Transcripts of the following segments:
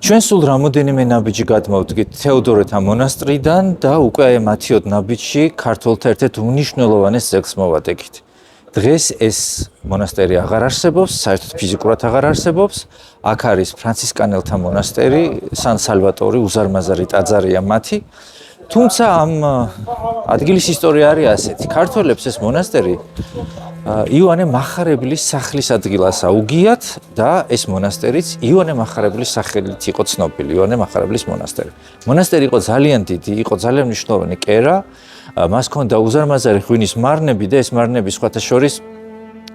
ჩვენ სულ რამოდენიმე ნაბიჯი გადმოვდგით თეოდორეთა მონასტრიდან და უკვე აი მათიოდ ნაბიჯში ქართველთა ერთ-ერთ უნიშნელოვანეს ძეგლს მოვადგით. დღეს ეს მონასტერი აღარ არსებობს, საერთოდ ფიზიკურად აღარ არსებობს. აქ არის ფრანცისკანელთა მონასტერი, სან სალვატორი, უზარმაზარი ტაძარია მათი. თუმცა ამ ადგილის ისტორია არის ასეთი. ქართველებს ეს მონასტერი იოანე მახარებლის სახლის ადგილას აუგიათ და ეს მონასტერიც იოანე მახარებლის სახელით იყო ცნობილი, იოანე მახარებლის მონასტერი. მონასტერი იყო ძალიან დიდი, იყო ძალიან მნიშვნელოვანი კერა, მას ჰქონდა უზარმაზარი ღვინის მარნები და ეს მარნები სხვათა შორის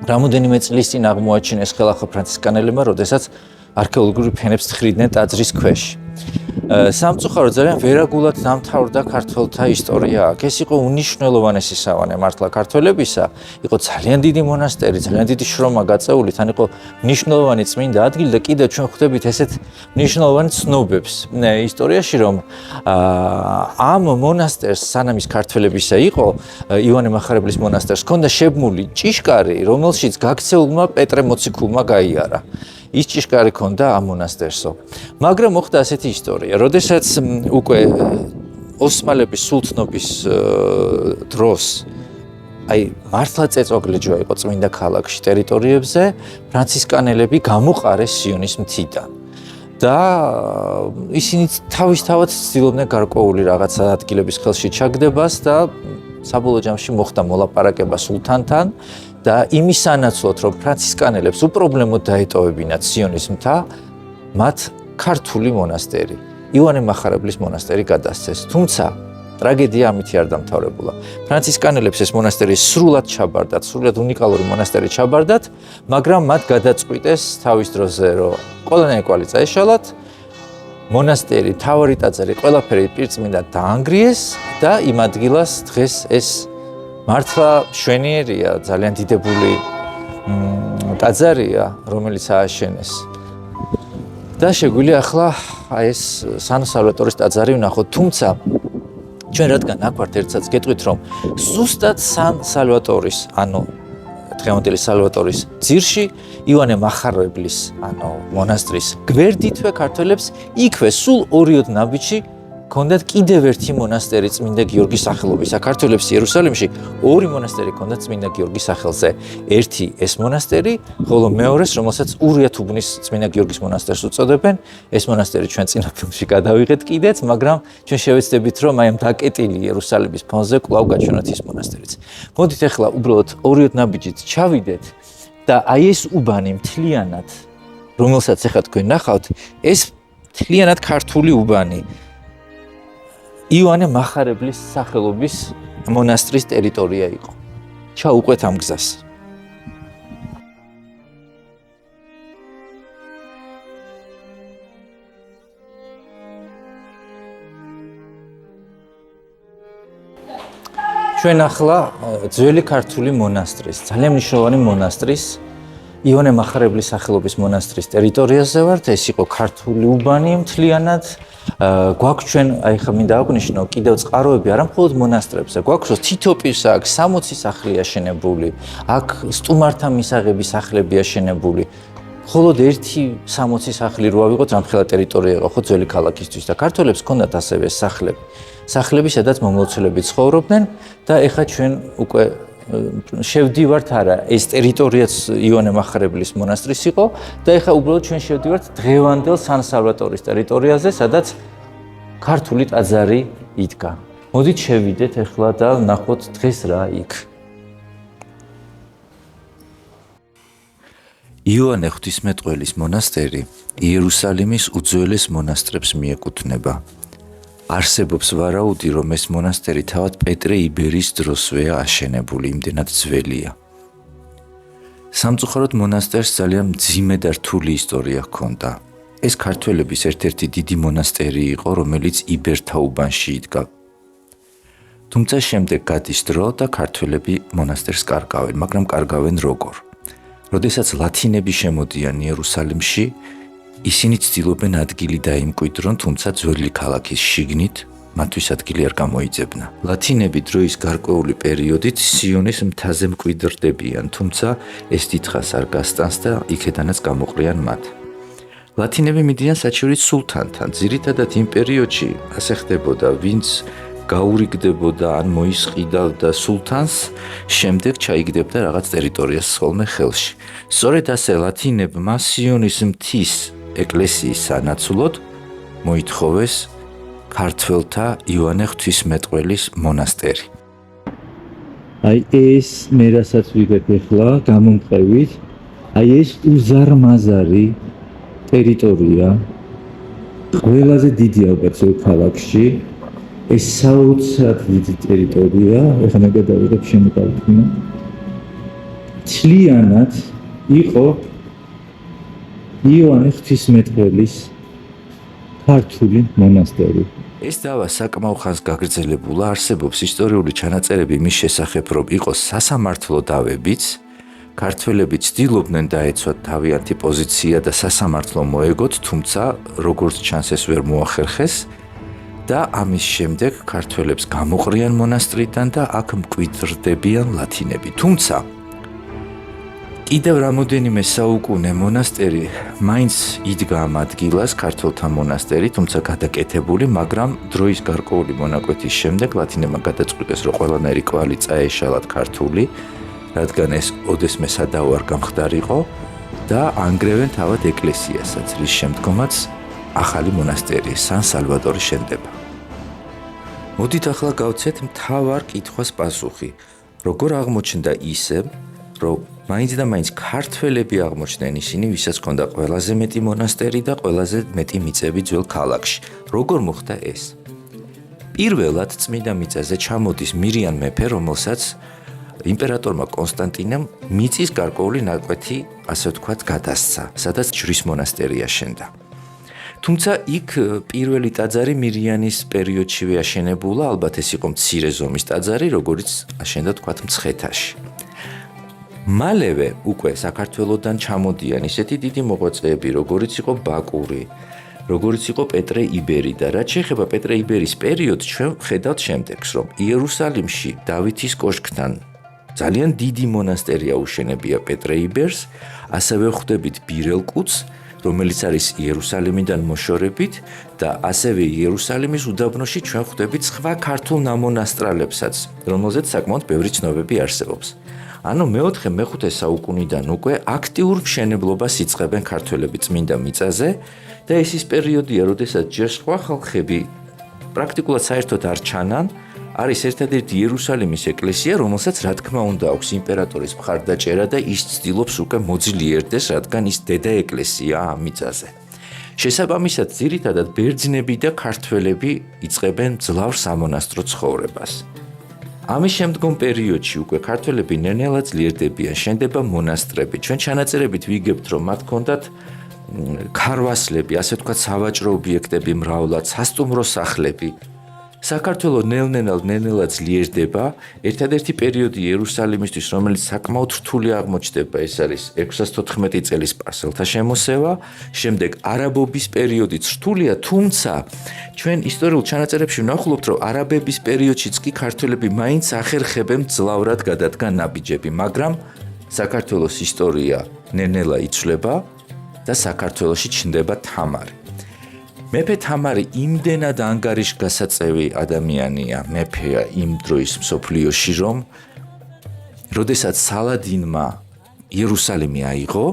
რამოდენიმე წლის წინ აღმოაჩინეს ხელახლა ფრანცისკანელებმა, როდესაც არქეოლოგიური ფენებს თხრიდნენ ტაძრის ქვეშ. სამწუხაროდ ძალიან ვერაგულად დამთავრდა ქართველთა ისტორია. ეს იყო უნიშნელოვანესი სავანე მართლა ქართველებისა, იყო ძალიან დიდი მონასტერი, ძალიან დიდი შრომა გაწეული, თან იყო მნიშვნელოვანი წმინდა ადგილი და კიდევ ჩვენ ხვდებით ესეთ მნიშვნელოვან ცნობებს ისტორიაში, რომ ამ მონასტერს სანამ ის ქართველებისა იყო, იოანე მახარებლის მონასტერს ჰქონდა შებმული ჭიშკარი, რომელშიც გაქცეულმა პეტრე მოციქულმა გაიარა. ის ჭიშკარი ჰქონდა ამ მონასტერსო. მაგრამ მოხდა ასეთი ისტორია, როდესაც უკვე ოსმალების სულთნობის დროს აი მართლა წეწოგლეჯვა იყო წმინდა ქალაქში ტერიტორიებზე, ფრანცისკანელები გამოყარეს სიონის მთიდან. და ისინი თავისთავად ცდილობდნენ გარკვეული რაღაცა ადგილების ხელში ჩაგდებას და საბოლოო ჯამში მოხდა მოლაპარაკება სულთანთან და იმის სანაცვლოდ, რომ ფრანცისკანელებს უპრობლემოდ დაეტოვებინათ სიონის მთა, მათ ქართული მონასტერი, იოანე მახარებლის მონასტერი გადასცეს. თუმცა ტრაგედია ამით არ დამთავრებულა. ფრანცისკანელებს ეს მონასტერი სრულად ჩაბარდათ, სრულად უნიკალური მონასტერი ჩაბარდათ, მაგრამ მათ გადაწყვიტეს თავის დროზე, რომ ყველანაირი კვალი წაეშალათ, მონასტერი, მთავარი ტაძარი, ყველაფერი პირწმინდად დაანგრიეს და იმ ადგილას დღეს ეს მართლა მშვენიერია, ძალიან დიდებული ტაძარია, რომელიც ააშენეს. და შეგვიძლია ახლა ეს სან სალვატორის ტაძარი ვნახოთ, თუმცა ჩვენ რადგან აქ ვართ ერთსაც გეტყვით, რომ ზუსტად სან სალვატორის, ანუ დღევანდელი სალვატორის ძირში იოანე მახარებლის, ანუ მონასტრის გვერდითვე ქართველებს იქვე სულ ორიოდ ნაბიჯში ჰქონდათ კიდევ ერთი მონასტერი წმინდა გიორგის სახელობის. საქართველოს იერუსალიმში ორი მონასტერი ჰქონდათ წმინდა გიორგის სახელზე. ერთი ეს მონასტერი, ხოლო მეორეს, რომელსაც ურია თუბნის წმინდა გიორგის მონასტერს უწოდებენ, ეს მონასტერი ჩვენ წინა ფილმში გადავიღეთ კიდეც, მაგრამ ჩვენ შევეცდებით, რომ აი ამ დაკეტილი იერუსალიმის ფონზე კვლავ გაჩვენოთ ის მონასტერიც. მოდით ახლა უბრალოდ ორიოდ ნაბიჯით ჩავიდეთ და აი ეს უბანი მთლიანად, რომელსაც ახლა თქვენ ნახავთ, ეს მთლიანად ქართული უბანი იოანე მახარებლის სახელობის მონასტრის ტერიტორია იყო. ჩაუყვეთ ამ გზას. ჩვენ ახლა ძველი ქართული მონასტრის, ძალიან მნიშვნელოვანი მონასტრის, იოანე მახარებლის სახელობის მონასტრის ტერიტორიაზე ვართ. ეს იყო ქართული უბანი მთლიანად. გვაქვს ჩვენ, აი ხა მინდა აღვნიშნო, კიდევ წყაროები არა მხოლოდ მონასტრებზე, გვაქვს რომ თითო პირსა აქ 60 სახლი აშენებული, აქ სტუმართა მისაღების სახლები აშენებული. მხოლოდ ერთი 60 სახლი რო ავიღოთ, რამხელა ტერიტორია იყო ხო ძველი ქალაქისთვის და ქართველებს ჰქონდათ ასევე სახლები. სახლები, სადაც მომლოცველები ცხოვრობდნენ და ეხლა ჩვენ უკვე შევდივართ არა, ეს ტერიტორიაც იოანე მახარებლის მონასტრის იყო და ეხლა უბრალოდ ჩვენ შევდივართ დღევანდელ სან სალვატორის ტერიტორიაზე, სადაც ქართული ტაძარი იდგა. მოდით შევიდეთ ეხლა და ვნახოთ დღეს რა იქ. იოანე ღვთისმეტყველის მონასტერი იერუსალიმის უძველეს მონასტრებს მიეკუთვნება. არსებობს ვარაუდი, რომ ეს მონასტერი თავად პეტრე იბერის დროსვეა აშენებული, იმდენად ძველია. სამწუხაროდ მონასტერს ძალიან მძიმე და რთული ისტორია ჰქონდა. ეს ქართველების ერთ-ერთი დიდი მონასტერი იყო, რომელიც იბერთა უბანში იდგა. თუმცა შემდეგ გადის დრო და ქართველები მონასტერს კარგავენ, მაგრამ კარგავენ როგორ? როდესაც ლათინები შემოდიან იერუსალიმში, ისინი ცდილობენ ადგილი დაიმკვიდრონ, თუმცა ძველი ქალაქის შიგნით მათთვის ადგილი არ გამოიძებნა. ლათინები დროის გარკვეული პერიოდით სიონის მთაზე მკვიდრდებიან, თუმცა ეს დიდხანს არ გასტანს და იქედანაც გამოყრიან მათ. ლათინები მიდიან საჩივრის სულთანთან. ძირითადად იმ პერიოდში ასე ხდებოდა, ვინც გაურიგდებოდა ან მოისყიდავდა სულთანს, შემდეგ ჩაიგდებდა რაღაც ტერიტორიას ხოლმე ხელში. სწორედ ასე ლათინებმა სიონის მთის ეკლესიის სანაცვლოდ მოითხოვეს ქართველთა იოანე ღვთისმეტყველის მონასტერი. აი ეს მე რასაც ვიგებ ახლა გამომყევით, აი ეს უზარმაზარი ტერიტორია ყველაზე დიდი ალბათ ქალაქში, ეს საოცრად დიდი ტერიტორია, ეხლა მე გადავიღებ შემოყალიბება. მთლიანად იყო იოანე ღვთისმეტყველის ქართული მონასტერი. ეს დავა საკმაო ხანს გაგრძელებულა, არსებობს ისტორიული ჩანაწერები მის შესახებ, რომ იყო სასამართლო დავებიც, ქართველები ცდილობდნენ დაეცვათ თავიანთი პოზიცია და სასამართლო მოეგოთ, თუმცა როგორც ჩანს ეს ვერ მოახერხეს და ამის შემდეგ ქართველებს გამოყრიან მონასტრიდან და აქ მკვიდრდებიან ლათინები. თუმცა კიდევ რამოდენიმე საუკუნე მონასტერი მაინც იდგა ამ ადგილას, ქართველთა მონასტერი, თუმცა გადაკეთებული, მაგრამ დროის გარკვეული მონაკვეთის შემდეგ ლათინებმა გადაწყვიტეს, რომ ყველანაირი კვალი წაეშალათ ქართული, რადგან ეს ოდესმე სადავო არ გამხდარიყო და ანგრევენ თავად ეკლესიასაც, რის შემდგომაც ახალი მონასტერი სან სალვადორი შენდება. მოდით ახლა გავცეთ მთავარ კითხვას პასუხი. როგორ აღმოჩნდა ისე, რომ მაინც და მაინც ქართველები აღმოჩნდნენ ისინი, ვისაც ჰქონდა ყველაზე მეტი მონასტერი და ყველაზე მეტი მიწები ძველ ქალაქში. როგორ მოხდა ეს? პირველად წმინდა მიწაზე ჩამოდის მირიან მეფე, რომელსაც იმპერატორმა კონსტანტინემ მიწის გარკვეული ნაკვეთი, ასე ვთქვათ, გადასცა, სადაც ჯვრის მონასტერი აშენდა. თუმცა იქ პირველი ტაძარი მირიანის პერიოდშივე აშენებულა, ალბათ ეს იყო მცირე ზომის ტაძარი, როგორც აშენდა თქვათ მცხეთაში. მალევე უკვე საქართველოდან ჩამოდიან ისეთი დიდი მოღვაწეები, როგორიც იყო ბაკური, როგორიც იყო პეტრე იბერი და რაც შეეხება პეტრე იბერის პერიოდს, ჩვენ ვხედავთ შემდეგს, რომ იერუსალიმში დავითის კოშკთან ძალიან დიდი მონასტერი აუშენებია პეტრე იბერს, ასევე ხვდებით ბირელკუც, რომელიც არის იერუსალიმიდან მოშორებით და ასევე იერუსალიმის უდაბნოში ჩვენ ხვდებით სხვა ქართულ ნამონასტრალებსაც, რომელზეც საკმაოდ ბევრი ცნობები არსებობს. ანუ მე-4-მე-5 საუკუნიდან უკვე აქტიურ მშენებლობას იწყებენ ქართველები წმინდა მიწაზე და ეს ის პერიოდია, როდესაც ჯერ სხვა ხალხები პრაქტიკულად საერთოდ არ ჩანან, არის ერთადერთი იერუსალიმის ეკლესია, რომელსაც რა თქმა უნდა აქვს იმპერატორის მხარდაჭერა და ის ცდილობს უკვე მოძლიერდეს, რადგან ის დედა ეკლესიაა ამ მიწაზე. შესაბამისად, ძირითადად ბერძნები და ქართველები იწყებენ ძლავრ სამონასტრო ცხოვრებას. ამის შემდგომ პერიოდში უკვე ქართველები ნელ-ნელა ძლიერდებიან, შენდება მონასტრები. ჩვენ ჩანაწერებით ვიგებთ, რომ მათ ჰქონდათ ქარვასლები, ასე ვთქვათ, სავაჭრო ობიექტები მრავლად, სასტუმრო სახლები. საქართველო ნელ-ნელა ძლიერდება. ერთადერთი პერიოდი იერუსალიმისთვის, რომელიც საკმაოდ რთული აღმოჩნდება, ეს არის 614 წლის სპარსელთა შემოსევა. შემდეგ არაბობის პერიოდიც რთულია, თუმცა ჩვენ ისტორიულ ჩანაწერებში ვნახულობთ, რომ არაბების პერიოდშიც კი ქართველები მაინც ახერხებენ ძლავრად გადადგან ნაბიჯები, მაგრამ საქართველოს ისტორია ნელ-ნელა იცვლება და საქართველოში ჩნდება თამარი. მეფე თამარი იმდენად ანგარიშგასაწევი ადამიანია, მეფეა იმ დროის მსოფლიოში, რომ როდესაც სალადინმა იერუსალიმი აიღო,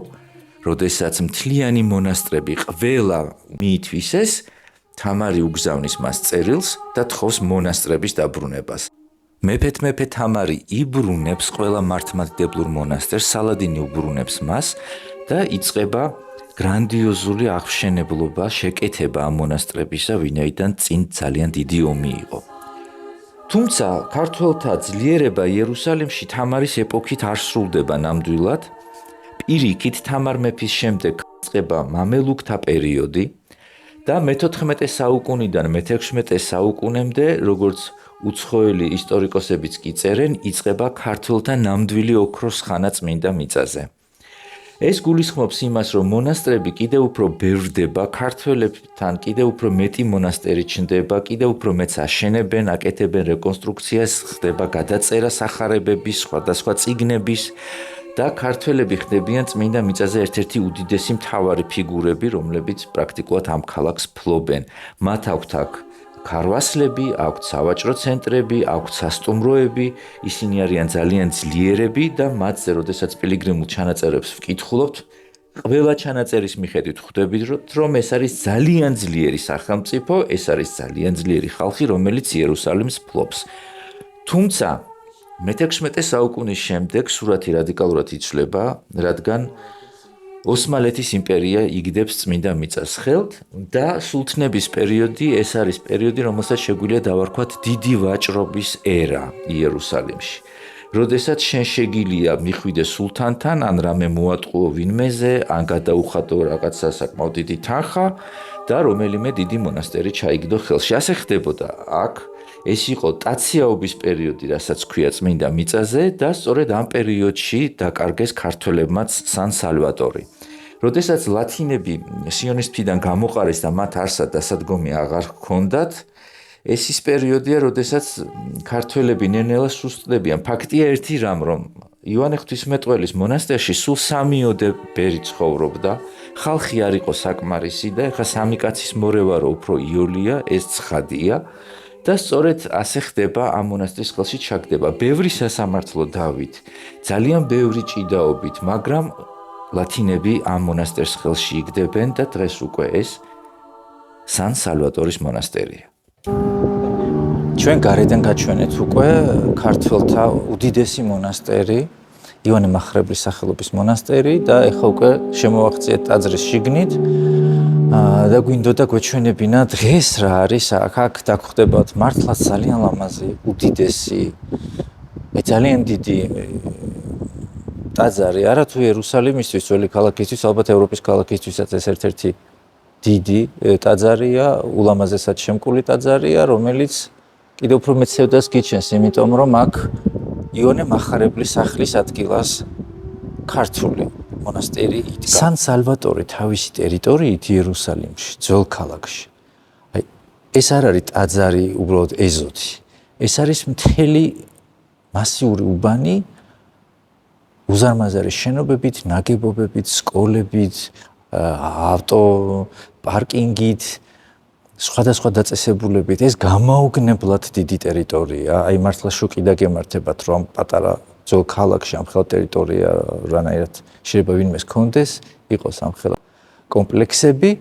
როდესაც მთლიანი მონასტრები ყველა მიითვისეს, თამარი უგზავნის მას წერილს და თხოვს მონასტრების დაბრუნებას. მეფე თამარი იბრუნებს ყველა მართლმადიდებლურ მონასტერს, სალადინი უბრუნებს მას და იწყება გრანდიოზული აღმშენებლობა, შეკეთება ამ მონასტრებისა, ვინაიდან წინ ძალიან დიდი ომი იყო. თუმცა ქართველთა ძლიერება იერუსალიმში თამარის ეპოქით არ სრულდება ნამდვილად. პირიქით თამარ მეფის შემდეგ იწყება მამელუქთა პერიოდი და მე-14 საუკუნიდან მე-16 საუკუნემდე, როგორც უცხოელი ისტორიკოსებიც კი წერენ, იწყება ქართველთა ნამდვილი ოქროს ხანა წმინდა მიწაზე. ეს გულისხმობს იმას, რომ მონასტრები კიდევ უფრო ბევრდება, ქართველებთან კიდევ უფრო მეტი მონასტერი ჩნდება, კიდევ უფრო მეც აშენებენ, აკეთებენ რეკონსტრუქციას, ხდება გადაწერა სახარებების, სხვადასხვა წიგნების და ქართველები ხდებიან წმინდა მიწაზე ერთ-ერთი უდიდესი მთავარი ფიგურები, რომლებიც პრაქტიკულად ამ ქალაქს ფლობენ. მათ აქვთ აქ ქარვასლები, აქვთ სავაჭრო ცენტრები, აქვთ სასტუმროები, ისინი არიან ძალიან ძლიერები და მათზე, როდესაც პილიგრიმულ ჩანაწერებს ვკითხულობთ, ყველა ჩანაწერის მიხედვით ხვდებით, რომ ეს არის ძალიან ძლიერი სახელმწიფო, ეს არის ძალიან ძლიერი ხალხი, რომელიც იერუსალიმს ფლობს. თუმცა მე-16 საუკუნის შემდეგ სურათი რადიკალურად იცვლება, რადგან ოსმალეთის იმპერია იგდებს წმინდა მიწას ხელთ და სულთნების პერიოდი ეს არის პერიოდი, რომელსაც შეგვიძლია დავარქვათ დიდი ვაჭრობის ერა იერუსალიმში. როდესაც შენ შეგიძლია მიხვიდე სულთანთან, ან რამე მოატყუო ვინმეზე, ან გადაუხადო რაღაცა საკმაოდ დიდი თანხა და რომელიმე დიდი მონასტერი ჩაიგდო ხელში. ასე ხდებოდა აქ. ეს იყო ტაციაობის პერიოდი, რასაც ქვია წმინდა მიწაზე და სწორედ ამ პერიოდში დაკარგეს ქართველებმაც სან სალვატორი. როდესაც ლათინები სიონის მთიდან გამოყარეს და მათ არსად დასადგომი აღარ ჰქონდათ, ეს ის პერიოდია, როდესაც ქართველები ნელ-ნელა სუსტდებიან. ფაქტია ერთი რამ, რომ იოანე ღვთისმეტყველის მონასტერში სულ 3 ბერი ცხოვრობდა, ხალხი არ იყო საკმარისი და ეხლა 3 კაცის მორევარო უფრო იოლია, ეს ცხადია. და სწორედ ასე ხდება ამ მონასტრის ხელში ჩაგდება. ბევრი სასამართლო დავით, ძალიან ბევრი ჭიდაობით, მაგრამ ლათინები ამ მონასტერს ხელში იგდებენ და დღეს უკვე ეს სან სალვატორის მონასტერია. ჩვენ გარედან გაჩვენეთ უკვე ქართველთა უდიდესი მონასტერი, იოანე მახრებლის სახელობის მონასტერი და ეხლა უკვე შემოვაღწიეთ ტაძრის შიგნით. და გვინდოდა გვეჩვენებინა დღეს რა არის აქ დაგხვდებათ მართლაც ძალიან ლამაზი, უდიდესი, ძალიან დიდი ტაძარი, არა თუ იერუსალიმისთვის, ძველი ქალაქისთვის, ალბათ ევროპის ქალაქისთვისაც ეს ერთ-ერთი დიდი ტაძარია, ულამაზესად შემკული ტაძარია, რომელიც კიდევ უფრო მეტ სევდას გიჩენს, იმიტომ რომ აქ იოანე მახრებლის სახლის ადგილას ქართული მონასტერი იდგა. სან სალვატორი თავისი ტერიტორიით იერუსალიმში, ძველ ქალაქში. ეს არ არის ტაძარი, უბრალოდ ეზოთი. ეს არის მთელი მასიური უბანი, უზარმაზარი შენობებით, ნაგებობებით, სკოლებით, ავტო პარკინგით, სხვადასხვა დაწესებულებით. ეს გამაოგნებლად დიდი ტერიტორია. აი მართლა შოკი დაგემართებათ, რომ პატარა ძველ ქალაქში ამ ხელა ტერიტორია რანაირად შეიძლება ვინმეს კონდეს, იყოს ამ ხელა კომპლექსები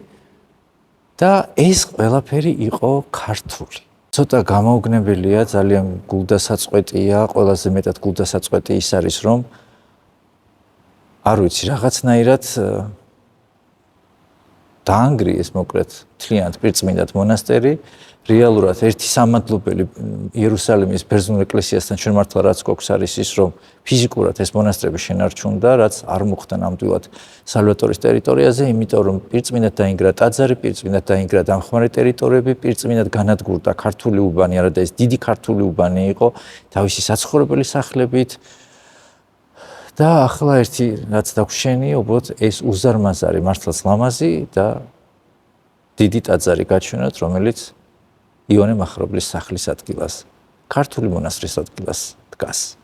და ეს ყველაფერი იყო ქართული. ცოტა გამაოგნებელია, ძალიან გულდასაწყვეტია, ყველაზე მეტად გულდასაწყვეტი ის არის, რომ არ ვიცი, რაღაცნაირად დაანგრიეს მოკლედ თლიანად პირწმინდად მონასტერი. რეალურად ერთი სამადლობელი იერუსალიმის ბერძნულ ეკლესიასთან ჩვენ მართლა რაც გვაქვს არის ის, რომ ფიზიკურად ეს მონასტრები შენარჩუნდა, რაც არ მოხდა ნამდვილად სალვატორის ტერიტორიაზე, იმიტომ რომ პირწმინდად დაინგრა ტაძარი, პირწმინდად დაინგრა დამხმარე ტერიტორიები, პირწმინდად განადგურდა ქართული უბანი, არა და ეს დიდი ქართული უბანი იყო თავისი საცხოვრებელი სახლებით. და ახლა ერთი რაც დაგვშენია, უბრალოდ ეს უზარმაზარი, მართლაც ლამაზი და დიდი ტაძარი გაჩვენოთ, რომელიც იოანე მახრობლის სახლის ადგილას, ქართული მონასტრის ადგილას დგას.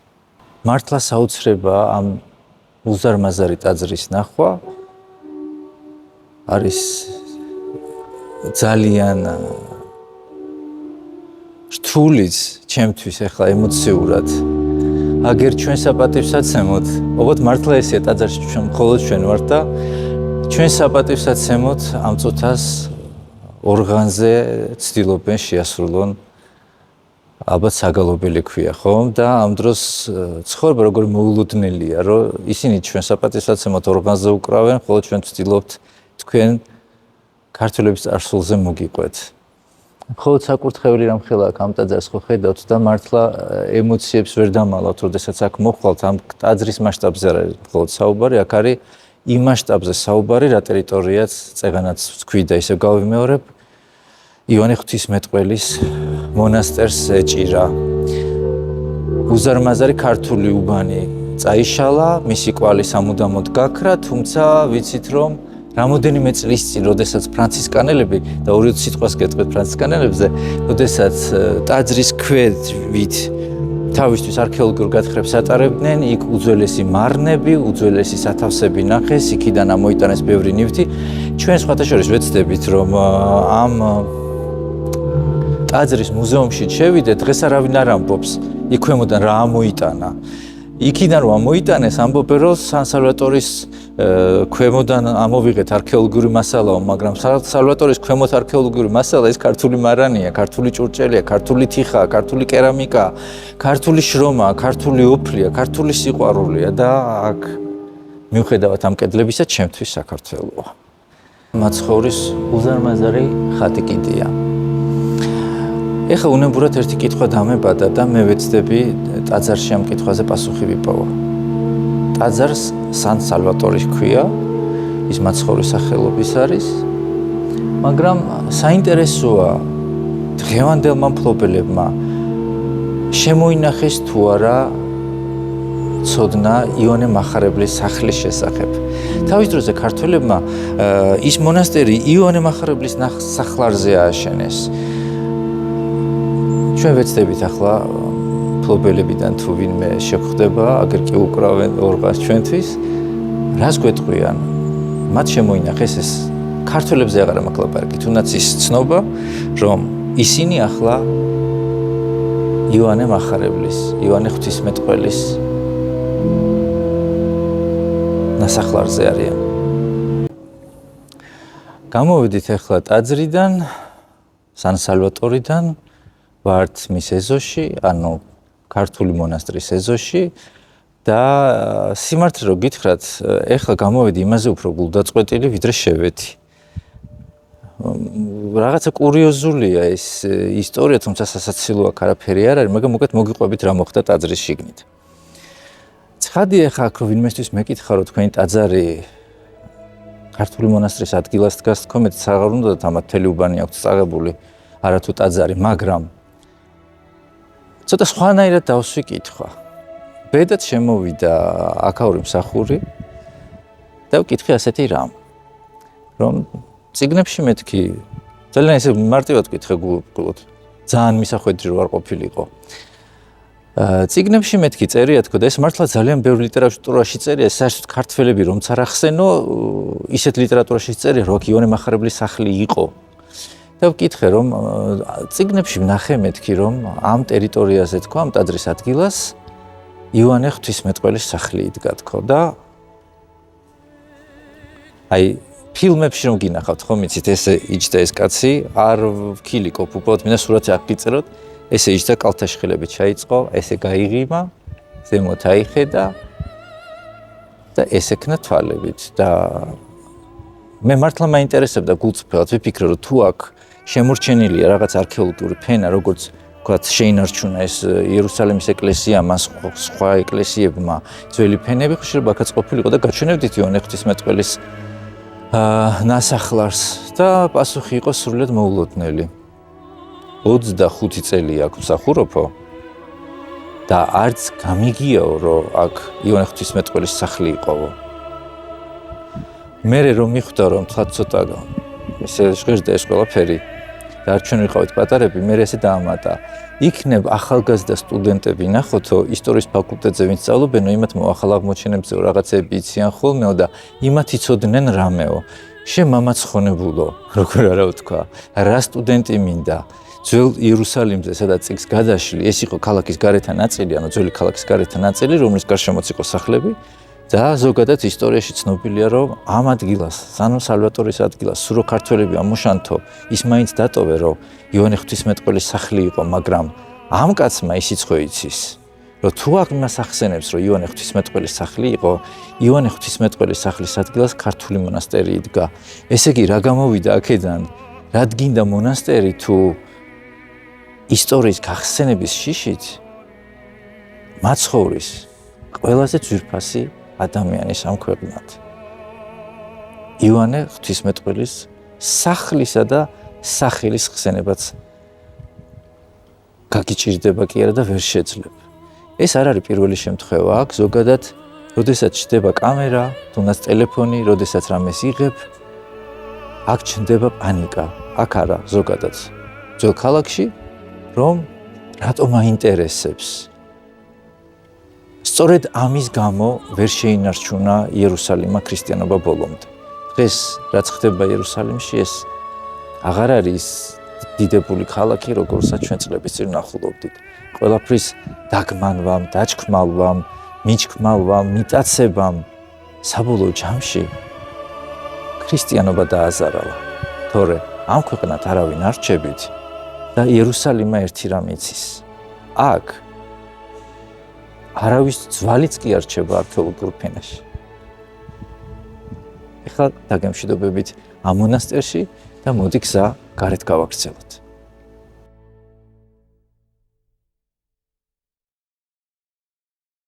მართლა საოცრებაა ამ უზარმაზარი ტაძრის ნახვა. არის ძალიან რთულიც ჩემთვის ახლა ემოციურად. აგერ ჩვენ საპატივსაცემოთ, ოღონდ მართლა ესეა ტაძარში ჩვენ მხოლოდ ჩვენ ვართ და ჩვენ საპატივსაცემოთ ამ წუთას ორღანზე ცდილობენ შეასრულონ ალბათ საგალობელი ქვია, ხომ? და ამ დროს ცხოვრება როგორი მოულოდნელია, რომ ისინი ჩვენ საპატივსაცემოთ ორღანზე უკრავენ, ხოლო ჩვენ ვცდილობთ თქვენ ქართველების წარსულზე მოგიყვეთ. მხოლოდ საკურთხეველი რამხელა აქ ამ ტაძარს ხო ხედავთ და მართლა ემოციებს ვერ დამალავთ, როდესაც აქ მოხვალთ ამ ტაძრის მასშტაბზე არ არის მხოლოდ საუბარი, აქ არის იმ მასშტაბზე საუბარი, რა ტერიტორიაც წეგანაც ვთქვი და ისევ გავიმეორებ, იოანე ღვთისმეტყველის მონასტერს ეჭირა. უზარმაზარი ქართული უბანი წაიშალა, მისი კვალი სამუდამოდ გაქრა, თუმცა ვიცით რომ რამოდენიმე წლის წინ, როდესაც ფრანცისკანელები და ორი სიტყვას გეტყვით ფრანცისკანელებზე, როდესაც ტაძრის ქვევით თავისთვის არქეოლოგიურ გათხრებს ატარებდნენ, იქ უძველესი მარნები, უძველესი სათავსები ნახეს, იქიდან ამოიტანეს ბევრი ნივთი. ჩვენ სხვათა შორის ვეცდებით, რომ ამ ტაძრის მუზეუმში შევიდეთ, დღეს არავინ არ ამბობს, იქ ქვემოდან რა ამოიტანა. იქიდან რომ ამოიტანეს, ამბობენ, რომ სან-სალვატორის ქვემოდან ამოვიღეთ არქეოლოგიური მასალაო, მაგრამ სალვატორის ქვემოთ არქეოლოგიური მასალა ეს ქართული მარანია, ქართული ჭურჭელია, ქართული თიხაა, ქართული კერამიკაა, ქართული შრომაა, ქართული ოფლია, ქართული სიყვარულია და აქ მიუხედავად ამ კედლებისა, ჩემთვის საქართველოა. მაცხოვრის უზარმაზარი ხატი კიდია. ეხლა უნებურად ერთი კითხვა დამებადა და მე ვეცდები ტაძარში ამ კითხვაზე პასუხი ვიპოვა. ტაძარს სან-სალვატორი ჰქვია, ის მაცხოვრის სახელობის არის, მაგრამ საინტერესოა დღევანდელმა მფლობელებმა შემოინახეს თუ არა ცოდნა იონე მახარებლის სახლის შესახებ. თავის დროზე ქართველებმა ის მონასტერი იონე მახარებლის სახლარზე ააშენეს. ჩვენ ვეცდებით ახლა მფლობელებიდან თუ ვინმე შეხვდება, აგერ კი უკრავენ ორღას ჩვენთვის, რას გვეტყვიან? მათ შემოინახეს ეს ქართველებზე აღარა მაქვს ლაპარაკი, თუნდაც ის ცნობა, რომ ისინი ახლა იონე მახარებლის, იონე ღვთისმეტყველის ნასახლარზე არიან. გამოვედით ახლა ტაძრიდან, სან-სალვატორიდან, ვართ მის ეზოში, ანუ ქართული მონასტრის ეზოში და სიმართლე რომ გითხრათ, ეხლა გამოვედი იმაზე უფრო გულდაწყვეტილი, ვიდრე შევედი. რაღაცა კურიოზულია ეს ისტორია, თუმცა სასაცილო აქ არაფერი არ არის, მაგრამ უკეთ მოგიყვებით რა მოხდა ტაძრის შიგნით. ცხადია ახლა აქ რომ ვინმესთვის მეკითხა რომ თქვენი ტაძარი ქართული მონასტრის ადგილას დგას, თქო აღარ უნდათ ამათ მთელი უბანი აქვს წაღებული, არათუ ტაძარი, მაგრამ ცოტა სხვანაირად დავსვი კითხვა. ბედად შემოვიდა აქაური მსახური და ვკითხე ასეთი რამ, რომ წიგნებში მეთქი, ძალიან ესე მარტივად ვკითხე გულობ, ძალიან მისახვედრი რო არ ყოფილიყო. წიგნებში მეთქი წერია თქო და ეს მართლა ძალიან ბევრ ლიტერატურაში წერია, საერთოდ ქართველები რომც არ ახსენო, ისეთ ლიტერატურაში წერია, რომ აქ იონე მახარებლის სახლი იყო. და ვკითხე, რომ წიგნებში ვნახე მეთქი, რომ ამ ტერიტორიაზე თქო, ამ ტაძრის ადგილას იონე ღვთისმეტყველის სახლი იდგა თქო და აი ფილმებში რომ გინახავთ ხო მიცით ესე იჯდა ეს კაცი, არ ვქილიკო უბრალოდ მინდა სურათი აქ გიწეროთ, ესე იჯდა კალთაშხილებით ჩაიწყო, ესე გაიღიმა, ზემოთ აიხედა და ესექნა თვალებით და მე მართლა მაინტერესებდა გულწრფელად ვიფიქრე რომ თუ აქ შემორჩენილია რაღაც არქეოლოგიური ფენა, როგორც ვთქვათ, შეინარჩუნა ეს იერუსალიმის ეკლესია, მას სხვა ეკლესიებმა ძველი ფენები, შეიძლება აქაც ყოფილიყო და გაჩვენებდით იონე ღვთისმეტყველის ნასახლარს და პასუხი იყო სრულიად მოულოდნელი. 25 წელი აქ ვსახურობო და არც გამიგიაო, რომ აქ იონე ღვთისმეტყველის სახლი იყოვო. მერე რომ მიხვდა, რომ თქვა ცოტა ესე ჟღერდა ეს ყველაფერი და არ ჩვენ ვიყავით პატარები, მე ესე დაამატა. იქნებ ახალგაზრდა სტუდენტები ნახოთო, ისტორიის ფაკულტეტზე ვინც სწავლობენო, იმათ მოახალ აღმოჩენებზე რაღაცები იციან ხოლმეო და იმათ იცოდნენ რამეო. შენ მამაცხონებულო, როგორ არა ვთქვა, რა სტუდენტი მინდა. ძველ იერუსალიმზე, სადაც წიგს გადაშლი, ეს იყო ქალაქის გარეთა ნაწილი, ანუ ძველი ქალაქის გარეთა ნაწილი, რომლის გარშემოც იყო სახლები. და ზოგადად ისტორიაში ცნობილია, რომ ამ ადგილას, სან-სალვატორის ადგილას, სულ ქართველები ამოშანთო, ის მაინც დატოვე, რომ იონე ღვთისმეტყველის სახლი იყო, მაგრამ ამ კაცმა ისიც ხო იცის, რომ თუ აქ იმას ახსენებს, რომ იონე ღვთისმეტყველის სახლი იყო, იონე ღვთისმეტყველის სახლის ადგილას ქართული მონასტერი იდგა. ესე იგი, რა გამოვიდა აქედან, რადგინდა მონასტერი თუ ისტორიის გახსენების შიშით მაცხოვრის ყველაზე ძვირფასი ადამიანის ამ ქვეყნად. იონე ღვთისმეტყველის სახლისა და სახელის ხსენებაც გაგიჭირდება კი არა და ვერ შეძლებ. ეს არ არის პირველი შემთხვევა აქ, ზოგადად, როდესაც ჩდება კამერა, თუნდაც ტელეფონი, როდესაც რამეს იღებ, აქ ჩნდება პანიკა. აქ არა, ზოგადად. ძველ ქალაქში, რომ რატომ აინტერესებს სწორედ ამის გამო ვერ შეინარჩუნა იერუსალიმმა ქრისტიანობა ბოლომდე. დღეს რაც ხდება იერუსალიმში, ეს აღარ არის დიდებული ქალაქი, როგორსაც ჩვენ წლების წინ ვნახულობდით. ყველაფრის დაგმანვამ, დაჩქმალვამ, მიჩქმალვამ, მიტაცებამ საბოლოო ჯამში ქრისტიანობა დააზარალა. თორე ამ ქვეყნად არავინ არ რჩებით და იერუსალიმმა ერთი რამ იცის. აქ არავის ძვალიც კი არ რჩება არქეოლოგიურ ფენაში. ეხლა დაგემშვიდობებით ამ მონასტერში და მოდი გზა გარეთ გავაგრძელოთ.